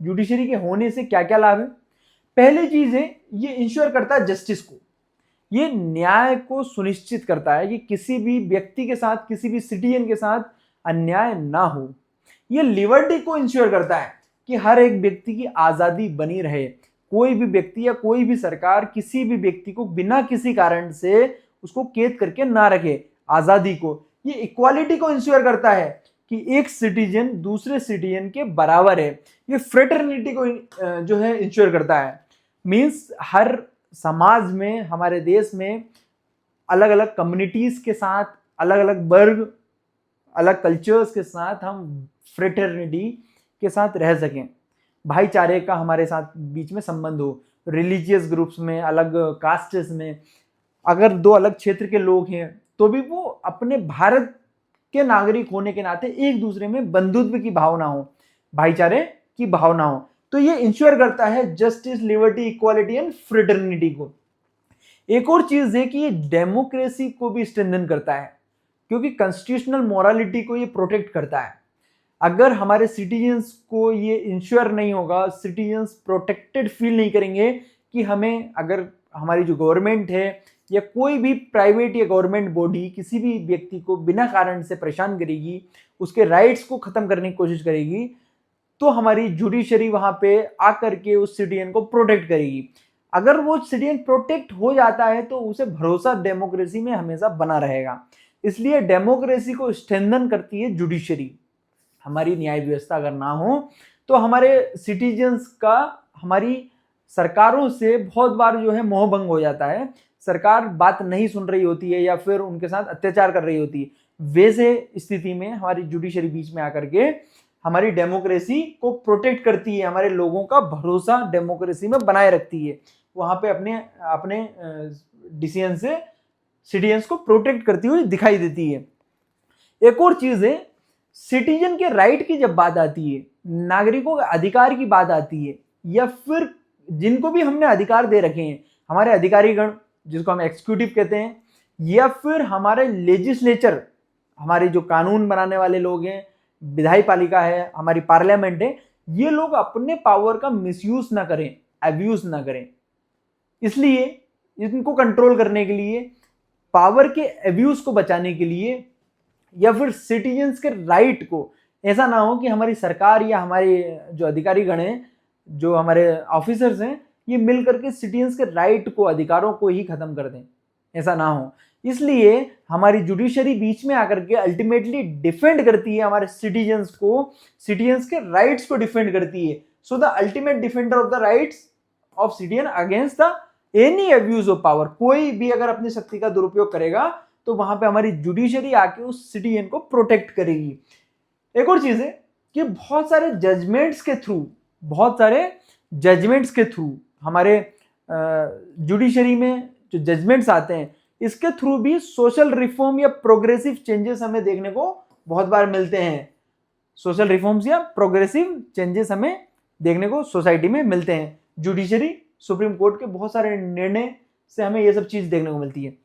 Judiciary के होने से क्या क्या लाभ है। पहली चीज है, ये इंश्योर करता है जस्टिस को, ये न्याय को सुनिश्चित करता है कि किसी भी व्यक्ति के साथ, किसी भी सिटीजन के साथ अन्याय ना हो। ये लिबर्टी को इंश्योर करता है कि हर एक व्यक्ति की आजादी बनी रहे, कोई भी व्यक्ति या कोई भी सरकार किसी भी व्यक्ति को बिना किसी कारण से उसको कैद करके ना रखे, आजादी को। ये इक्वालिटी को इंश्योर करता है कि एक सिटीजन दूसरे सिटीजन के बराबर है। ये फ्रेटर्निटी को जो है इंश्योर करता है। मींस हर समाज में, हमारे देश में अलग अलग कम्युनिटीज के साथ, अलग अलग वर्ग, अलग कल्चर्स के साथ हम फ्रेटर्निटी के साथ रह सकें, भाईचारे का हमारे साथ बीच में संबंध हो। रिलीजियस ग्रुप्स में, अलग कास्टेस में, अगर दो अलग क्षेत्र के लोग हैं तो भी वो अपने भारत के नागरिक होने के नाते एक दूसरे में बंधुत्व की भावना हो, भाईचारे की भावना हो। तो ये इंश्योर करता है justice, liberty, equality and fraternity को। एक और चीज है कि ये डेमोक्रेसी को भी स्ट्रेंथन करता है, क्योंकि कॉन्स्टिट्यूशनल मोरालिटी को ये प्रोटेक्ट करता है। अगर हमारे सिटीजन्स को ये इंश्योर नहीं होगा, सिटीजन्स प्रोटेक्टेड फील नहीं करेंगे कि हमें, अगर हमारी जो गवर्नमेंट है या कोई भी प्राइवेट या गवर्नमेंट बॉडी किसी भी व्यक्ति को बिना कारण से परेशान करेगी, उसके राइट्स को खत्म करने की कोशिश करेगी, तो हमारी जुडिशरी वहां पे आकर के उस सिटीजन को प्रोटेक्ट करेगी। अगर वो सिटीजन प्रोटेक्ट हो जाता है तो उसे भरोसा डेमोक्रेसी में हमेशा बना रहेगा। इसलिए डेमोक्रेसी को स्ट्रेंथन करती है जुडिशरी। हमारी न्याय व्यवस्था अगर ना हो तो हमारे सिटीजन्स का हमारी सरकारों से बहुत बार जो है मोहभंग हो जाता है। सरकार बात नहीं सुन रही होती है या फिर उनके साथ अत्याचार कर रही होती है। वैसे स्थिति में हमारी जुडिशरी बीच में आकर के हमारी डेमोक्रेसी को प्रोटेक्ट करती है, हमारे लोगों का भरोसा डेमोक्रेसी में बनाए रखती है, वहां पे अपने अपने डिसीजन से सिटीजन्स को प्रोटेक्ट करती हुई दिखाई देती है। एक और चीज है, सिटीजन के राइट की जब बात आती है, नागरिकों के अधिकार की बात आती है, या फिर जिनको भी हमने अधिकार दे रखे हैं, हमारे अधिकारीगण जिसको हम एग्जीक्यूटिव कहते हैं, या फिर हमारे लेजिस्लेचर, हमारे जो कानून बनाने वाले लोग हैं, विधायी पालिका है, हमारी पार्लियामेंट है, ये लोग अपने पावर का मिसयूज ना करें, अब्यूज ना करें। इसलिए इनको कंट्रोल करने के लिए, पावर के अब्यूज को बचाने के लिए, या फिर सिटीजन्स के राइट को, ऐसा ना हो कि हमारी सरकार या हमारे जो अधिकारी गण हैं, जो हमारे ऑफिसर्स हैं, ये मिलकर के सिटीजन्स के राइट को, अधिकारों को ही खत्म कर दें, ऐसा ना हो। इसलिए हमारी जुडिशरी बीच में आकर के अल्टीमेटली डिफेंड करती है हमारे सिटीजन्स को, सिटीजन्स के राइट्स को डिफेंड करती है। So the ultimate defender of the rights of citizen against the any abuse of power. कोई भी अगर अपनी शक्ति का दुरुपयोग करेगा तो वहां पे हमारी जुडिशरी आके उस सिटीजन को प्रोटेक्ट करेगी। एक और चीज है कि बहुत सारे जजमेंट्स के थ्रू हमारे जुडिशरी में जो जजमेंट्स आते हैं, इसके थ्रू भी सोशल रिफॉर्म या प्रोग्रेसिव चेंजेस हमें देखने को बहुत बार मिलते हैं। सोशल रिफॉर्म्स या प्रोग्रेसिव चेंजेस हमें देखने को सोसाइटी में मिलते हैं। जुडिशरी, सुप्रीम कोर्ट के बहुत सारे निर्णय से हमें ये सब चीज देखने को मिलती है।